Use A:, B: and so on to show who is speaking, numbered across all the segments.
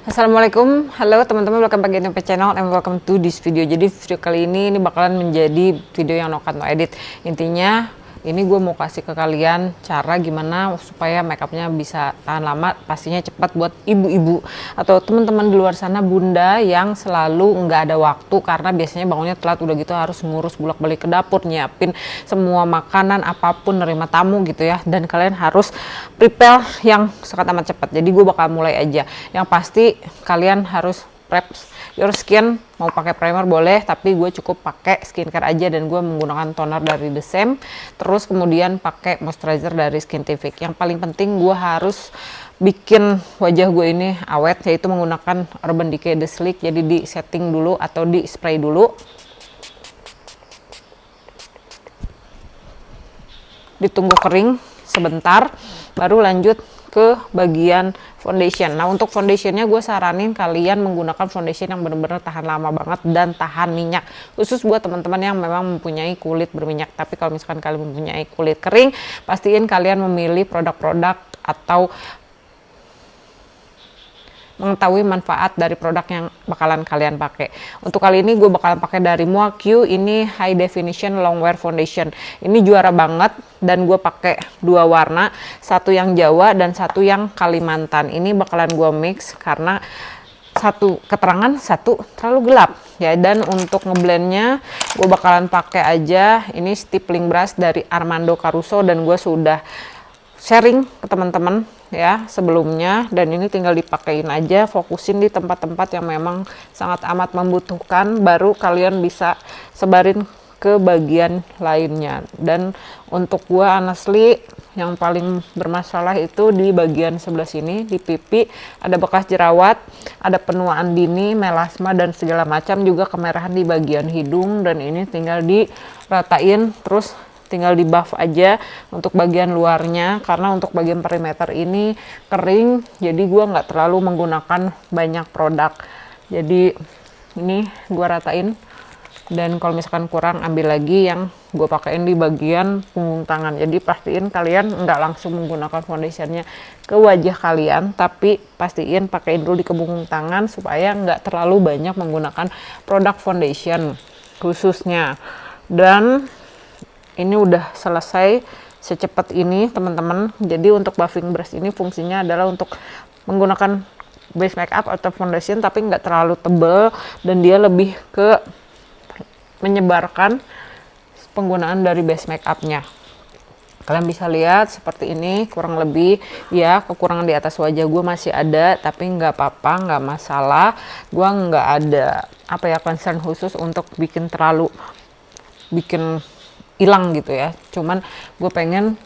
A: Assalamualaikum, halo teman-teman, welcome back to my channel and welcome to this video. Jadi video kali ini bakalan menjadi video yang no cut no edit. Intinya ini gue mau kasih ke kalian cara gimana supaya makeupnya bisa tahan lama, pastinya cepat buat ibu-ibu atau teman-teman di luar sana, bunda yang selalu nggak ada waktu karena biasanya bangunnya telat, udah gitu harus ngurus bolak-balik ke dapur, nyiapin semua makanan apapun, nerima tamu gitu ya, dan kalian harus prepare yang sangat amat cepat. Jadi gue bakal mulai aja. Yang pasti kalian harus prep your skin, mau pakai primer boleh, tapi gue cukup pakai skincare aja dan gue menggunakan toner dari The Same, terus kemudian pakai moisturizer dari Skintific. Yang paling penting gue harus bikin wajah gue ini awet, yaitu menggunakan Urban Decay The Sleek. Jadi di setting dulu atau di spray dulu, ditunggu kering sebentar, baru lanjut ke bagian foundation. Nah, untuk foundationnya gue saranin kalian menggunakan foundation yang benar-benar tahan lama banget dan tahan minyak, khusus buat teman-teman yang memang mempunyai kulit berminyak. Tapi kalau misalkan kalian mempunyai kulit kering, pastiin kalian memilih produk-produk atau mengetahui manfaat dari produk yang bakalan kalian pakai. Untuk kali ini gue bakalan pakai dari MUAQ, ini High Definition Long Wear Foundation. Ini juara banget dan gue pakai dua warna, satu yang Jawa dan satu yang Kalimantan. Ini bakalan gue mix karena satu keterangan, satu terlalu gelap ya. Dan untuk ngeblendnya gue bakalan pakai aja ini stippling brush dari Armando Caruso, dan gue sudah sharing ke teman-teman ya sebelumnya, dan ini tinggal dipakein aja, fokusin di tempat-tempat yang memang sangat amat membutuhkan, baru kalian bisa sebarin ke bagian lainnya. Dan untuk gua honestly yang paling bermasalah itu di bagian sebelah sini, di pipi ada bekas jerawat, ada penuaan dini, melasma dan segala macam, juga kemerahan di bagian hidung, dan ini tinggal diratain, terus tinggal di buff aja untuk bagian luarnya, karena untuk bagian perimeter ini kering, jadi gua nggak terlalu menggunakan banyak produk. Jadi ini gua ratain, dan kalau misalkan kurang ambil lagi yang gue pakein di bagian punggung tangan. Jadi pastiin kalian nggak langsung menggunakan foundationnya ke wajah kalian, tapi pastiin pakein dulu di punggung tangan supaya nggak terlalu banyak menggunakan produk foundation khususnya. Dan ini udah selesai secepat ini teman-teman. Jadi untuk buffing brush ini fungsinya adalah untuk menggunakan base makeup atau foundation, tapi nggak terlalu tebal, dan dia lebih ke menyebarkan penggunaan dari base makeupnya. Kalian bisa lihat seperti ini kurang lebih ya. Kekurangan di atas wajah gue masih ada, tapi nggak apa-apa, nggak masalah. Gue nggak ada concern khusus untuk bikin hilang gitu ya. Cuman gue pengen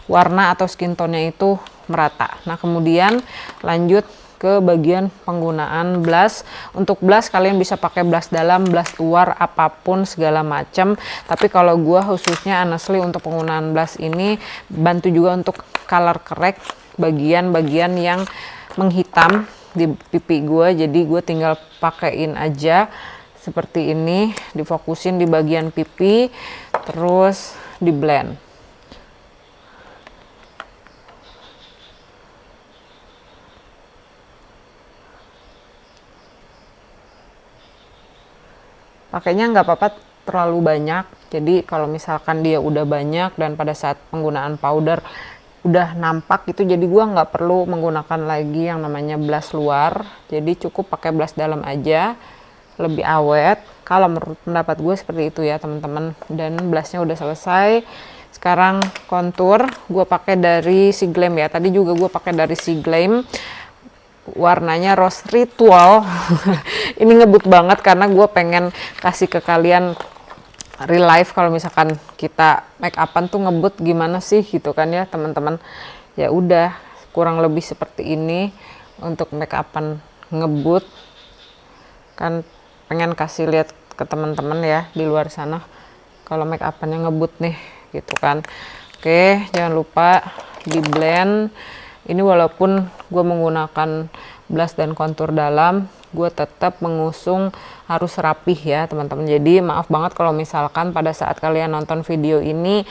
A: warna atau skin tone-nya itu merata. Nah, kemudian lanjut ke bagian penggunaan blush. Untuk blush kalian bisa pakai blush dalam, blush luar, apapun segala macam. Tapi kalau gue khususnya honestly untuk penggunaan blush ini bantu juga untuk color correct bagian-bagian yang menghitam di pipi gue. Jadi gue tinggal pakein aja seperti ini, difokusin di bagian pipi, terus di blend. Pakainya nggak apa-apa terlalu banyak, jadi kalau misalkan dia udah banyak dan pada saat penggunaan powder udah nampak gitu, jadi gua nggak perlu menggunakan lagi yang namanya blush luar, jadi cukup pakai blush dalam aja, lebih awet kalau menurut pendapat gue seperti itu ya teman-teman. Dan blushnya udah selesai. Sekarang contour gue pakai dari Siglam ya, tadi juga gue pakai dari Siglam, warnanya Rose Ritual. Ini ngebut banget karena gue pengen kasih ke kalian real life kalau misalkan kita make upan tuh ngebut gimana sih gitu kan ya teman-teman. Ya udah kurang lebih seperti ini untuk make upan ngebut kan, pengen kasih lihat ke teman-teman ya di luar sana kalau make upannya ngebut nih gitu kan. Oke, jangan lupa di blend. Ini walaupun gue menggunakan blush dan kontur dalam, gue tetap mengusung harus rapih ya teman-teman. Jadi maaf banget kalau misalkan pada saat kalian nonton video ini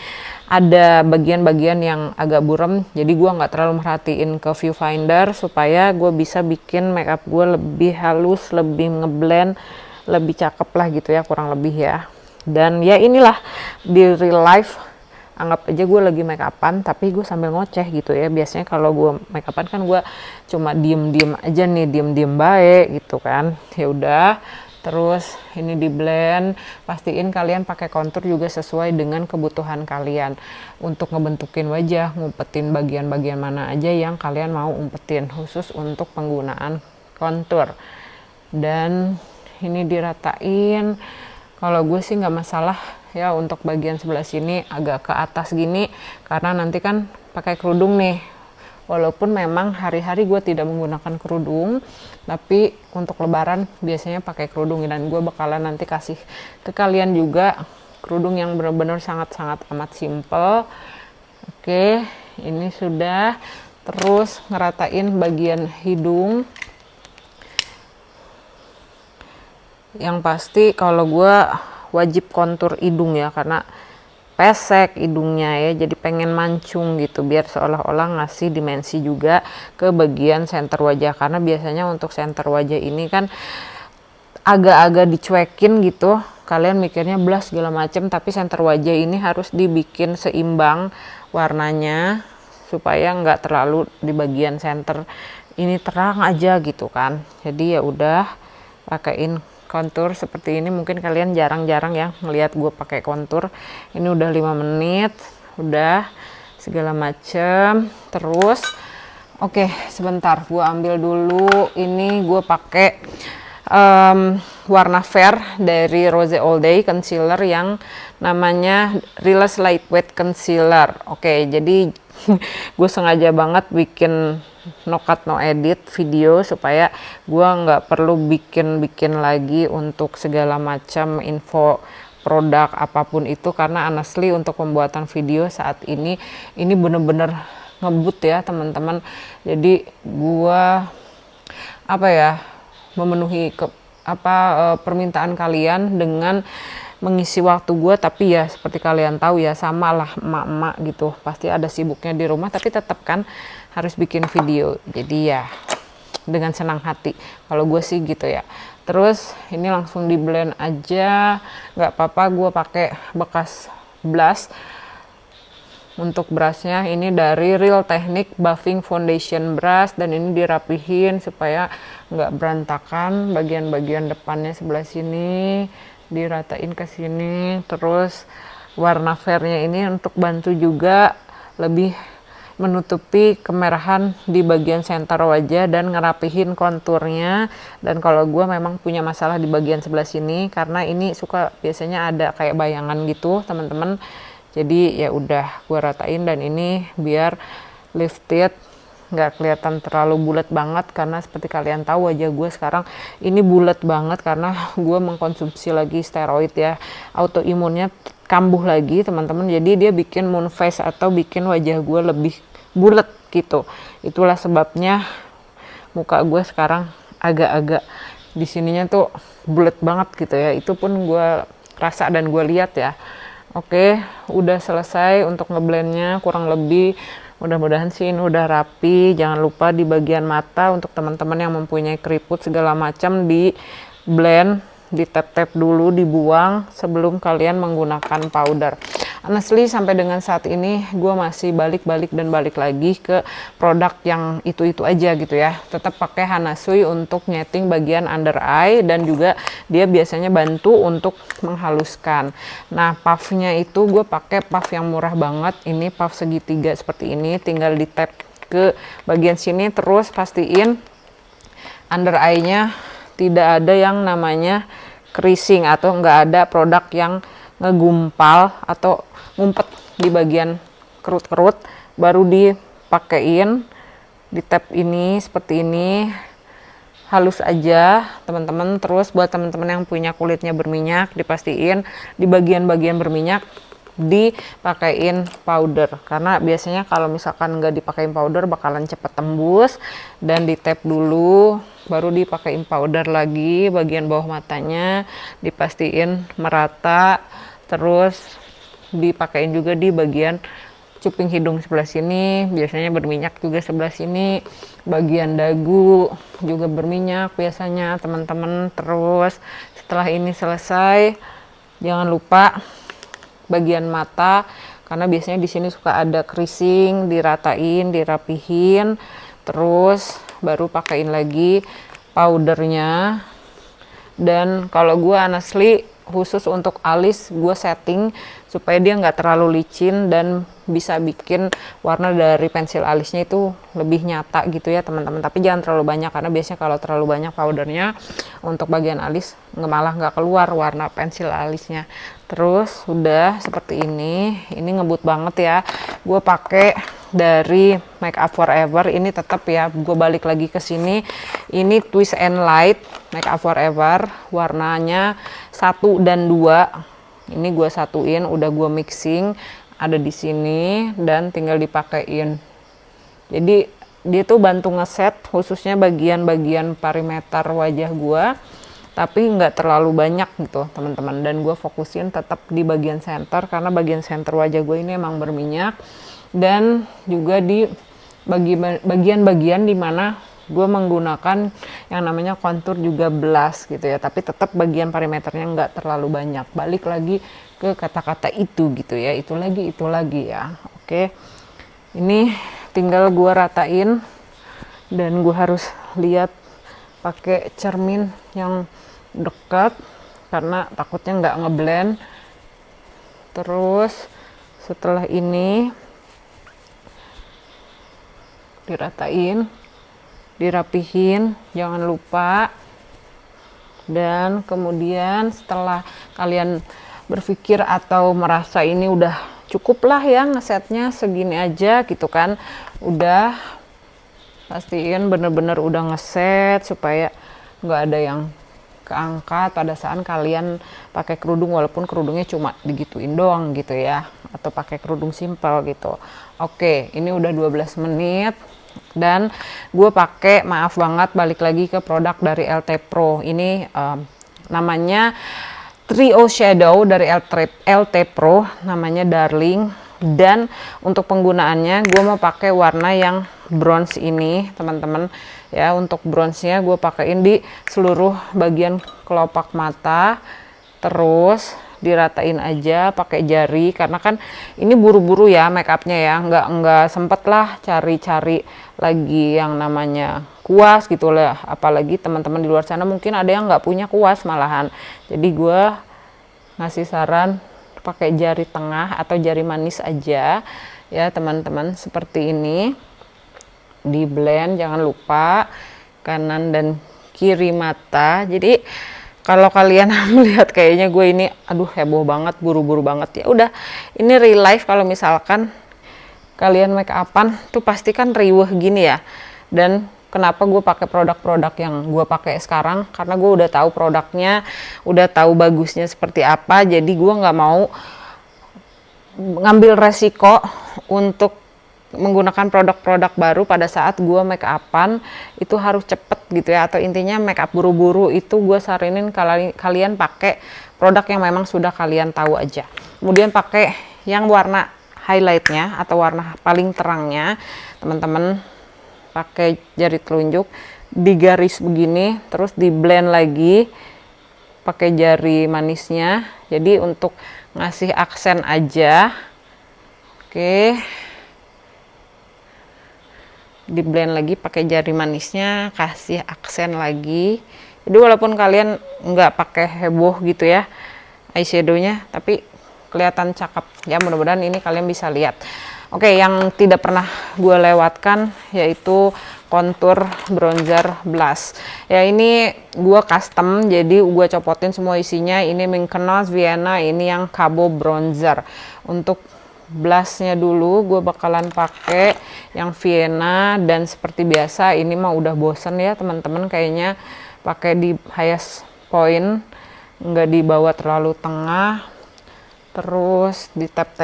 A: ada bagian-bagian yang agak buram, jadi gue nggak terlalu merhatiin ke viewfinder supaya gue bisa bikin makeup gue lebih halus, lebih ngeblend, lebih cakep lah gitu ya, kurang lebih ya. Dan ya inilah di real life, anggap aja gue lagi make upan tapi gue sambil ngoceh gitu ya. Biasanya kalau gue make upan kan gue cuma diem-diem aja nih, diem-diem baik gitu kan. Ya udah, terus ini di blend, pastiin kalian pakai kontur juga sesuai dengan kebutuhan kalian untuk ngebentukin wajah, ngumpetin bagian-bagian mana aja yang kalian mau umpetin, khusus untuk penggunaan kontur. Dan ini diratain. Kalau gue sih nggak masalah ya untuk bagian sebelah sini agak ke atas gini, karena nanti kan pakai kerudung nih. Walaupun memang hari-hari gue tidak menggunakan kerudung, tapi untuk lebaran biasanya pakai kerudung, dan gue bakalan nanti kasih ke kalian juga kerudung yang benar-benar sangat-sangat amat simple. Oke, ini sudah. Terus ngeratain bagian hidung. Yang pasti kalau gue wajib kontur hidung ya, karena pesek hidungnya ya, jadi pengen mancung gitu biar seolah-olah ngasih dimensi juga ke bagian center wajah. Karena biasanya untuk center wajah ini kan agak-agak dicuekin gitu, kalian mikirnya blush segala macem, tapi center wajah ini harus dibikin seimbang warnanya supaya nggak terlalu di bagian center ini terang aja gitu kan. Jadi ya udah, pakein kontur seperti ini. Mungkin kalian jarang-jarang ya ngelihat gue pakai kontur. Ini udah 5 menit, udah segala macem. Terus oke, sebentar gue ambil dulu, ini gue pakai warna fair dari Rose All Day concealer yang namanya Relax Lightweight Concealer. Oke, jadi gue sengaja banget bikin no cut no edit video supaya gue nggak perlu bikin lagi untuk segala macam info produk apapun itu, karena honestly untuk pembuatan video saat ini bener-bener ngebut ya teman-teman. Jadi gue memenuhi permintaan kalian dengan mengisi waktu gue, tapi ya seperti kalian tahu ya, sama lah emak-emak gitu, pasti ada sibuknya di rumah, tapi tetap kan harus bikin video. Jadi ya dengan senang hati kalau gue sih gitu ya. Terus ini langsung di blend aja, nggak apa-apa gue pakai bekas blush. Untuk brushnya ini dari Real Technique Buffing Foundation Brush, dan ini dirapihin supaya nggak berantakan. Bagian-bagian depannya sebelah sini diratain ke sini. Terus warna fairnya ini untuk bantu juga lebih menutupi kemerahan di bagian center wajah dan ngerapihin konturnya. Dan kalau gue memang punya masalah di bagian sebelah sini, karena ini suka biasanya ada kayak bayangan gitu teman-teman. Jadi ya udah gue ratain, dan ini biar lifted, nggak kelihatan terlalu bulat banget, karena seperti kalian tahu wajah gue sekarang ini bulat banget karena gue mengkonsumsi lagi steroid ya, autoimunnya kambuh lagi teman-teman. Jadi dia bikin moon face atau bikin wajah gue lebih bulat gitu. Itulah sebabnya muka gue sekarang agak-agak di sininya tuh bulat banget gitu ya. Itu pun gue rasa dan gue lihat ya. Oke, udah selesai untuk ngeblendnya kurang lebih. Mudah-mudahan sih ini udah rapi. Jangan lupa di bagian mata untuk teman-teman yang mempunyai keriput segala macam, di blend, di tap-tap dulu, dibuang sebelum kalian menggunakan powder. Honestly sampai dengan saat ini gue masih balik lagi ke produk yang itu aja gitu ya. Tetap pakai Hanasui untuk nyeting bagian under eye, dan juga dia biasanya bantu untuk menghaluskan. Nah puffnya itu gue pakai puff yang murah banget. Ini puff segitiga seperti ini, tinggal di tap ke bagian sini. Terus pastiin under eye-nya tidak ada yang namanya creasing, atau nggak ada produk yang ngegumpal atau ngumpet di bagian kerut-kerut. Baru dipakein di tap ini seperti ini, halus aja teman-teman. Terus buat teman-teman yang punya kulitnya berminyak, dipastiin di bagian-bagian berminyak dipakein powder, karena biasanya kalau misalkan nggak dipakein powder bakalan cepet tembus. Dan di tap dulu baru dipakein powder lagi bagian bawah matanya, dipastiin merata, terus dipakein juga di bagian cuping hidung sebelah sini, biasanya berminyak juga sebelah sini, bagian dagu juga berminyak biasanya teman-teman. Terus setelah ini selesai, jangan lupa bagian mata, karena biasanya di sini suka ada creasing, diratain, dirapihin, terus baru pakein lagi powdernya. Dan kalau gue honestly khusus untuk alis gue setting supaya dia nggak terlalu licin dan bisa bikin warna dari pensil alisnya itu lebih nyata gitu ya teman-teman. Tapi jangan terlalu banyak, karena biasanya kalau terlalu banyak powdernya untuk bagian alis malah nggak keluar warna pensil alisnya. Terus udah seperti ini ngebut banget ya. Gue pakai dari Make Up For Ever, ini tetap ya, gue balik lagi ke sini. Ini Twist and Light Make Up For Ever, warnanya 1 dan 2. Ini gue satuin, udah gue mixing, ada di sini dan tinggal dipakein. Jadi dia tuh bantu ngeset khususnya bagian-bagian perimeter wajah gue, tapi nggak terlalu banyak gitu teman-teman. Dan gue fokusin tetap di bagian center, karena bagian center wajah gue ini emang berminyak. Dan juga di bagian-bagian dimana gue menggunakan yang namanya kontur juga blush gitu ya, tapi tetap bagian perimeternya nggak terlalu banyak. Balik lagi ke kata-kata itu gitu ya, itu lagi ya. Oke, ini tinggal gue ratain, dan gue harus lihat pakai cermin yang dekat karena takutnya nggak ngeblend. Terus setelah ini diratain, dirapihin, jangan lupa. Dan kemudian setelah kalian berpikir atau merasa ini udah cukup lah ya ngesetnya segini aja gitu kan, udah pastiin bener-bener udah ngeset supaya nggak ada yang keangkat pada saat kalian pakai kerudung, walaupun kerudungnya cuma digituin doang gitu ya, atau pakai kerudung simpel gitu. Oke, ini udah 12 menit. Dan gue pakai, maaf banget, balik lagi ke produk dari LT Pro. Ini namanya Trio Shadow dari LT Pro, namanya Darling. Dan untuk penggunaannya gue mau pakai warna yang bronze ini teman-teman ya. Untuk bronze-nya gue pakaiin di seluruh bagian kelopak mata, terus diratain aja pakai jari, karena kan ini buru-buru ya make upnya ya, nggak sempet lah cari-cari lagi yang namanya kuas gitu lah. Apalagi teman-teman di luar sana mungkin ada yang nggak punya kuas malahan. Jadi gue ngasih saran pakai jari tengah atau jari manis aja ya teman-teman, seperti ini. Di blend jangan lupa kanan dan kiri mata. Jadi kalau kalian melihat kayaknya gue ini aduh heboh banget, buru-buru banget, ya udah, ini real life. Kalau misalkan kalian make upan tuh pasti kan riweh gini ya. Dan kenapa gue pakai produk-produk yang gue pakai sekarang, karena gue udah tahu produknya, udah tahu bagusnya seperti apa. Jadi gue nggak mau ngambil resiko untuk menggunakan produk-produk baru pada saat gue make upan itu harus cepet gitu ya, atau intinya make up buru-buru. Itu gue saranin kalian pakai produk yang memang sudah kalian tahu aja. Kemudian pakai yang warna highlightnya atau warna paling terangnya teman-teman, pakai jari telunjuk digaris begini, terus di blend lagi pakai jari manisnya. Jadi untuk ngasih aksen aja. Oke, di blend lagi pakai jari manisnya, kasih aksen lagi. Jadi walaupun kalian nggak pakai heboh gitu ya eyeshadownya, tapi kelihatan cakep ya. Mudah-mudahan ini kalian bisa lihat. Oke, yang tidak pernah gue lewatkan yaitu kontur bronzer blush ya. Ini gue custom, jadi gue copotin semua isinya. Ini Mykonos Vienna, ini yang Cabo bronzer. Untuk blushnya dulu gue bakalan pakai yang Vienna, dan seperti biasa ini mah udah bosen ya teman-teman kayaknya pakai di highest point, nggak dibawa terlalu tengah. terus di tap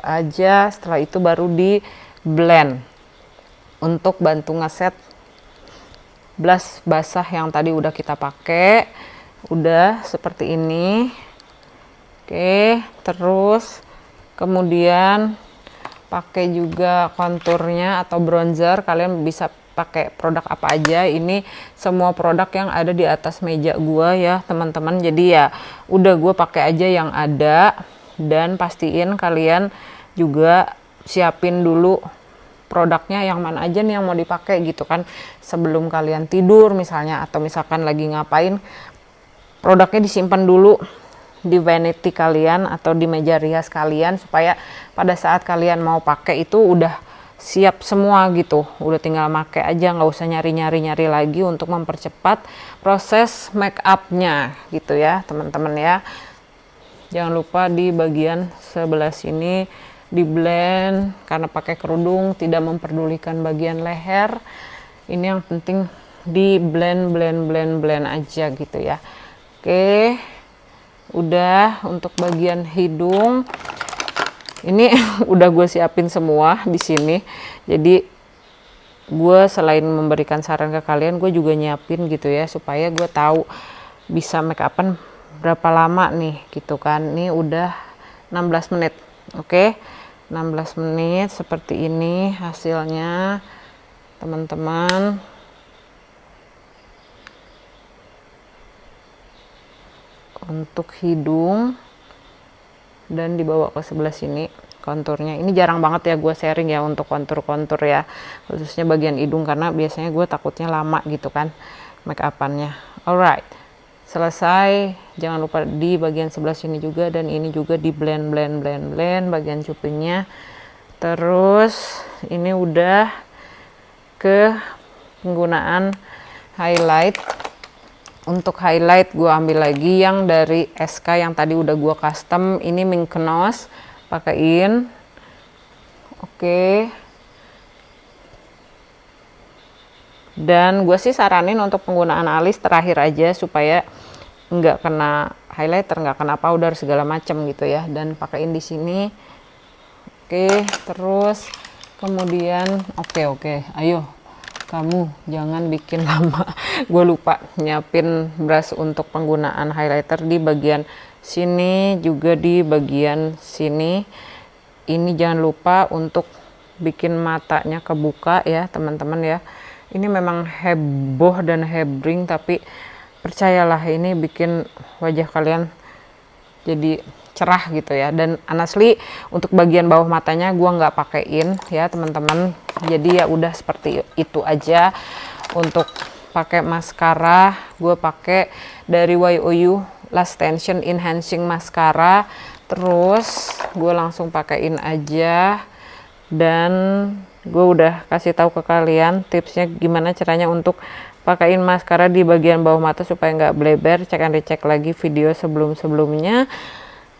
A: aja. Setelah itu baru di blend untuk bantu ngeset blush basah yang tadi udah kita pakai. Udah seperti ini. Oke, terus kemudian pakai juga konturnya atau bronzer. Kalian bisa pakai produk apa aja, ini semua produk yang ada di atas meja gua ya teman-teman. Jadi ya udah gue pakai aja yang ada, dan pastiin kalian juga siapin dulu produknya yang mana aja nih yang mau dipakai gitu kan, sebelum kalian tidur misalnya, atau misalkan lagi ngapain, produknya disimpan dulu di vanity kalian atau di meja rias kalian, supaya pada saat kalian mau pakai itu udah siap semua gitu, udah tinggal pakai aja, nggak usah nyari lagi untuk mempercepat proses make upnya gitu ya teman-teman ya. Jangan lupa di bagian sebelah sini di blend, karena pakai kerudung tidak memperdulikan bagian leher, ini yang penting di blend aja gitu ya. Oke, udah untuk bagian hidung ini udah gue siapin semua di sini. Jadi gue selain memberikan saran ke kalian, gue juga nyiapin gitu ya, supaya gue tahu bisa make upan berapa lama nih gitu kan. Ini udah 16 menit. Oke, 16 menit seperti ini hasilnya teman-teman. Untuk hidung, dan dibawa ke sebelah sini konturnya. Ini jarang banget ya gue sharing ya untuk kontur-kontur ya, khususnya bagian hidung, karena biasanya gue takutnya lama gitu kan make upannya. Alright, selesai. Jangan lupa di bagian sebelah sini juga, dan ini juga di blend bagian cupingnya. Terus ini udah ke penggunaan highlight. Untuk highlight gue ambil lagi yang dari SK yang tadi udah gue custom. Ini Mykonos, pakaiin. Oke. Dan gue sih saranin untuk penggunaan alis terakhir aja, supaya nggak kena highlighter, nggak kena powder segala macam gitu ya. Dan pakaiin di sini. Oke, terus kemudian oke, ayo kamu jangan bikin lama. Gue lupa nyiapin brush untuk penggunaan highlighter di bagian sini, juga di bagian sini. Ini jangan lupa untuk bikin matanya kebuka ya teman-teman ya. Ini memang heboh dan hebring, tapi percayalah ini bikin wajah kalian jadi cerah gitu ya. Dan honestly untuk bagian bawah matanya gue nggak pakein ya teman-teman. Jadi ya udah seperti itu aja. Untuk pakai maskara, gue pakai dari YOU Last Tension Enhancing Mascara. Terus gue langsung pakein aja, dan gue udah kasih tahu ke kalian tipsnya gimana caranya untuk pakein maskara di bagian bawah mata supaya nggak bleber. Cek and recheck lagi video sebelumnya.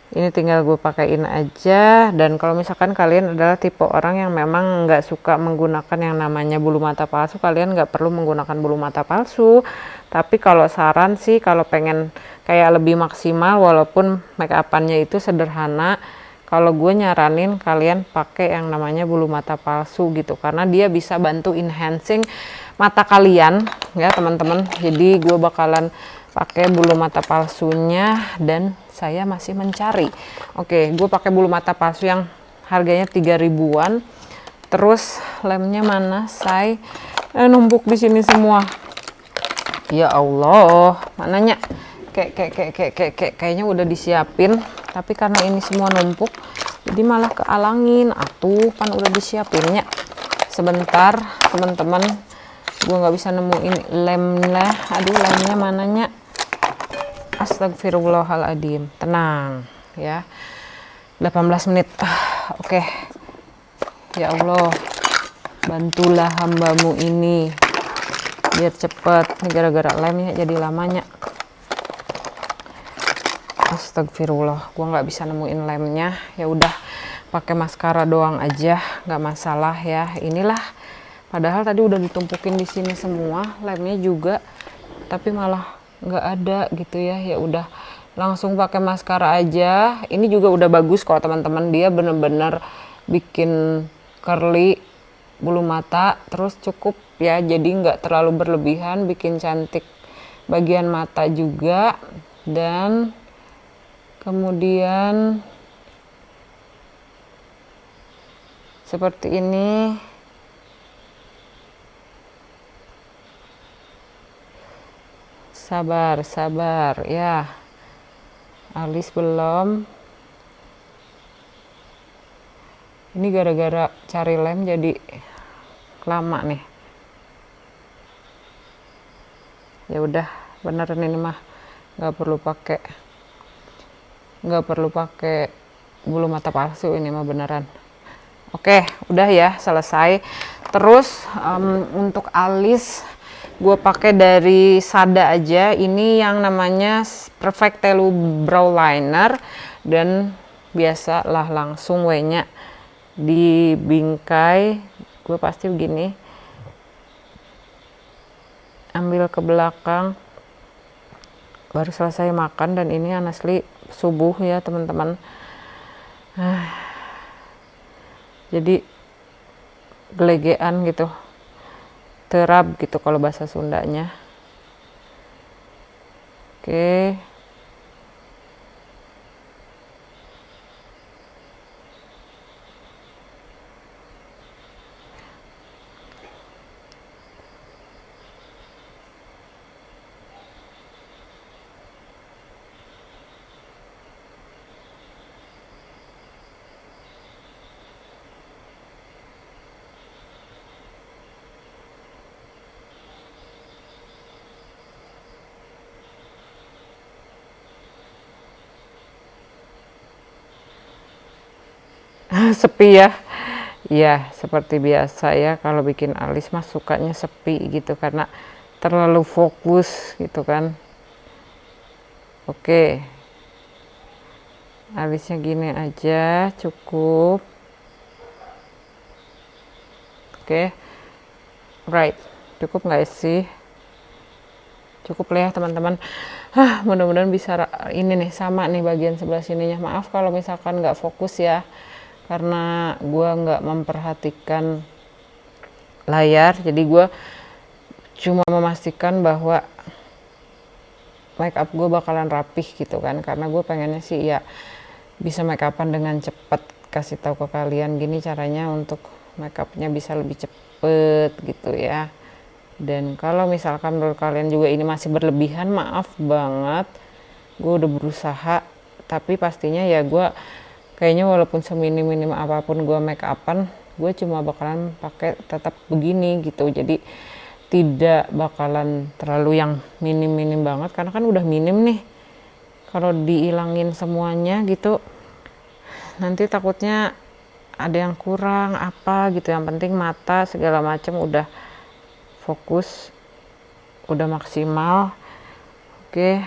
A: Ini tinggal gue pakein aja. Dan kalau misalkan kalian adalah tipe orang yang memang nggak suka menggunakan yang namanya bulu mata palsu, kalian nggak perlu menggunakan bulu mata palsu. Tapi kalau saran sih, kalau pengen kayak lebih maksimal walaupun make upannya itu sederhana, kalau gue nyaranin kalian pakai yang namanya bulu mata palsu gitu, karena dia bisa bantu enhancing mata kalian ya teman-teman. Jadi gue bakalan pakai bulu mata palsunya, dan saya masih mencari. Oke, gue pakai bulu mata palsu yang harganya 3 ribuan. Terus lemnya mana, say? Numpuk di sini semua. Ya Allah, mananya? Kayaknya udah disiapin, tapi karena ini semua numpuk, jadi malah kealangin. Atuh, kan udah disiapinnya. Sebentar, teman-teman, gue nggak bisa nemuin lemnya. Aduh, lemnya mananya? Astagfirullahaladzim. Tenang ya. 18 menit. Oke. Ya Allah, bantulah hambamu ini biar cepet. Ini gara-gara lemnya jadi lamanya. Astagfirullah, gua nggak bisa nemuin lemnya. Ya udah, pakai maskara doang aja, nggak masalah ya. Inilah, padahal tadi udah ditumpukin di sini semua lemnya juga, tapi malah nggak ada gitu ya. Ya udah, langsung pakai maskara aja. Ini juga udah bagus kalau teman-teman, dia bener-bener bikin curly bulu mata, terus cukup ya, jadi nggak terlalu berlebihan, bikin cantik bagian mata juga. Dan kemudian seperti ini. Sabar ya, alis belum. Ini gara-gara cari lem jadi lama nih. Ya udah, beneran ini mah nggak perlu pakai bulu mata palsu, ini mah beneran. Oke, udah ya, selesai. Terus untuk alis gue pakai dari Sada aja. Ini yang namanya Perfect Telu Brow Liner, dan biasalah langsung W-nya di bingkai. Gue pasti begini, ambil ke belakang, baru selesai makan. Dan ini honestly subuh ya teman-teman. Jadi gelegean gitu, terab gitu kalau bahasa Sundanya. Oke. Sepi ya. Ya, seperti biasa ya, kalau bikin alis mah sukanya sepi gitu karena terlalu fokus gitu kan. Oke. Alisnya gini aja cukup. Oke. Right. Cukup nggak sih? Cukup lah ya teman-teman. Mudah-mudahan bisa ini nih sama nih bagian sebelah sininya. Maaf kalau misalkan nggak fokus ya, karena gue nggak memperhatikan layar, jadi gue cuma memastikan bahwa make up gue bakalan rapih gitu kan, karena gue pengennya sih ya bisa make upan dengan cepet. Kasih tahu ke kalian gini caranya untuk make upnya bisa lebih cepet gitu ya. Dan kalau misalkan menurut kalian juga ini masih berlebihan, maaf banget, gue udah berusaha, tapi pastinya ya gue kayaknya walaupun seminim-minim apapun gue make upan, gue cuma bakalan pakai tetap begini gitu. Jadi tidak bakalan terlalu yang minim-minim banget, karena kan udah minim nih. Kalau diilangin semuanya gitu, nanti takutnya ada yang kurang apa gitu. Yang penting mata segala macam udah fokus, udah maksimal. Oke.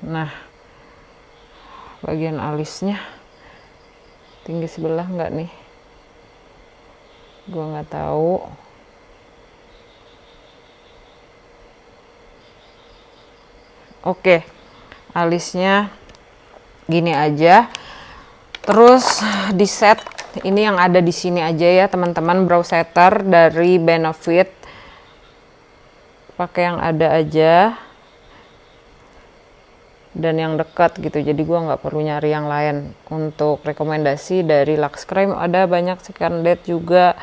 A: Nah, bagian alisnya tinggi sebelah nggak nih? Gua nggak tahu. Oke, alisnya gini aja. Terus di set ini yang ada di sini aja ya teman-teman, brow setter dari Benefit. Pakai yang ada aja dan yang dekat gitu, jadi gua nggak perlu nyari yang lain. Untuk rekomendasi dari Lux Creme ada banyak, Scandet juga,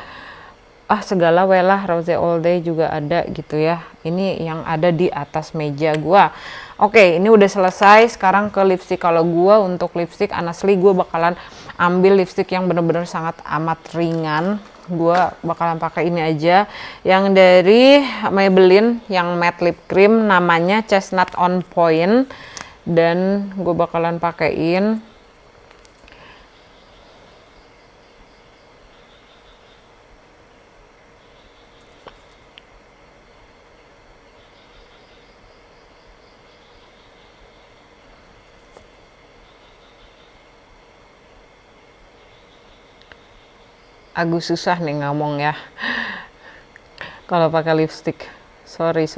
A: segala welah, Rose All Day juga ada gitu ya. Ini yang ada di atas meja gua. Oke, ini udah selesai. Sekarang ke lipstick. Kalau gua untuk lipstick honestly gua bakalan ambil lipstick yang bener-bener sangat amat ringan. Gua bakalan pakai ini aja, yang dari Maybelline yang matte lip cream, namanya Chestnut on Point. Dan gue bakalan pakein agak susah nih ngomong ya kalau pakai lipstick, Sorry.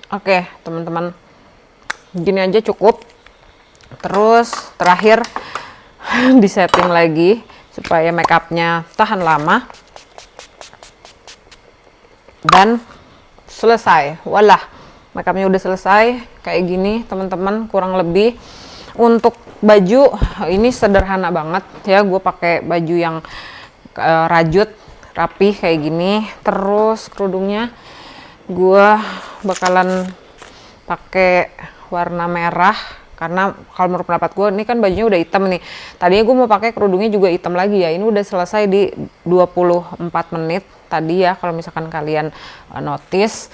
A: Oke, teman-teman. Gini aja cukup. Terus terakhir disetting lagi supaya makeupnya tahan lama. Dan selesai. Walah, makeupnya udah selesai kayak gini, teman-teman, kurang lebih. Untuk baju ini sederhana banget ya, gue pakai baju yang rajut rapi kayak gini. Terus kerudungnya gue bakalan pakai warna merah, karena kalau menurut pendapat gue ini kan bajunya udah hitam nih. Tadinya gue mau pakai kerudungnya juga hitam lagi ya. Ini udah selesai di 24 menit tadi ya, kalau misalkan kalian notice.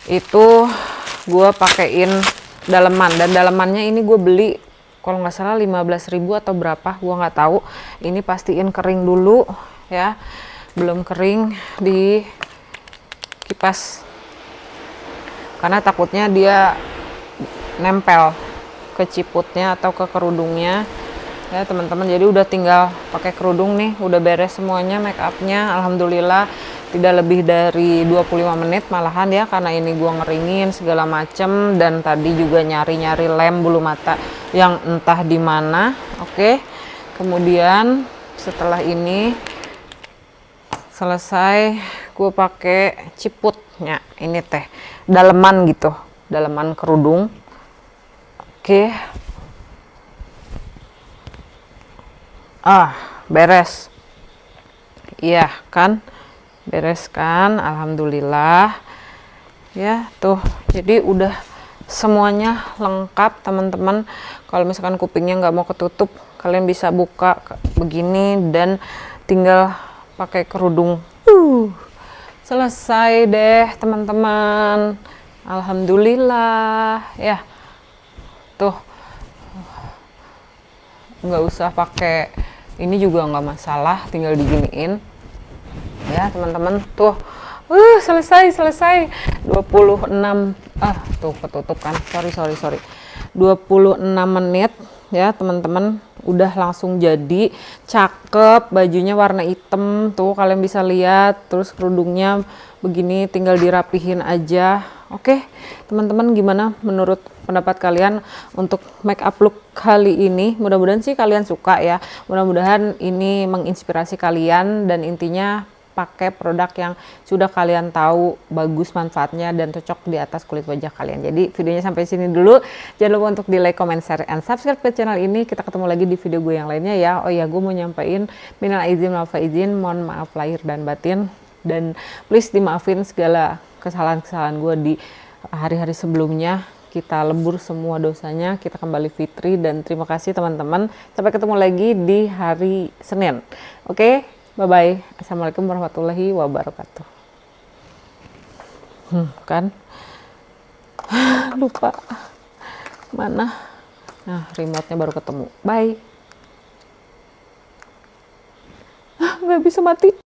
A: Itu gue pakein daleman, dan dalemannya ini gue beli kalau nggak salah 15.000 atau berapa, gue nggak tahu. Ini pastiin kering dulu ya, belum kering di kipas karena takutnya dia nempel ke ciputnya atau ke kerudungnya ya teman-teman. Jadi udah tinggal pakai kerudung nih, udah beres semuanya make upnya. Alhamdulillah tidak lebih dari 25 menit malahan ya, karena ini gua ngeringin segala macem, dan tadi juga nyari-nyari lem bulu mata yang entah di mana. Oke, kemudian setelah ini selesai, gue pakai ciputnya ini teh daleman gitu, daleman kerudung. Oke, beres, iya kan, beres kan, alhamdulillah ya. Tuh, jadi udah semuanya lengkap teman-teman. Kalau misalkan kupingnya nggak mau ketutup, kalian bisa buka begini dan tinggal pakai kerudung. Selesai deh teman-teman, alhamdulillah ya. Tuh, nggak usah pakai ini juga nggak masalah, tinggal diginiin ya teman-teman. Tuh, selesai 26, tuh ketutup kan, sorry 26 menit ya teman-teman, udah langsung jadi. Cakep, bajunya warna hitam tuh, kalian bisa lihat. Terus kerudungnya begini, tinggal dirapihin aja. Oke teman-teman, gimana menurut pendapat kalian untuk make up look kali ini? Mudah-mudahan sih kalian suka ya, mudah-mudahan ini menginspirasi kalian, dan intinya pakai produk yang sudah kalian tahu bagus manfaatnya dan cocok di atas kulit wajah kalian. Jadi videonya sampai sini dulu. Jangan lupa untuk di like, comment, share, and subscribe ke channel ini. Kita ketemu lagi di video gue yang lainnya ya. Oh ya, gue mau nyampein minal aizin wal faizin, mohon maaf lahir dan batin, dan please dimaafin segala kesalahan-kesalahan gue di hari-hari sebelumnya. Kita lebur semua dosanya, kita kembali fitri, dan terima kasih teman-teman. Sampai ketemu lagi di hari Senin. Oke, bye-bye. Assalamualaikum warahmatullahi wabarakatuh. Kan? Lupa. Mana? Nah, remote-nya baru ketemu. Bye. Nggak bisa mati.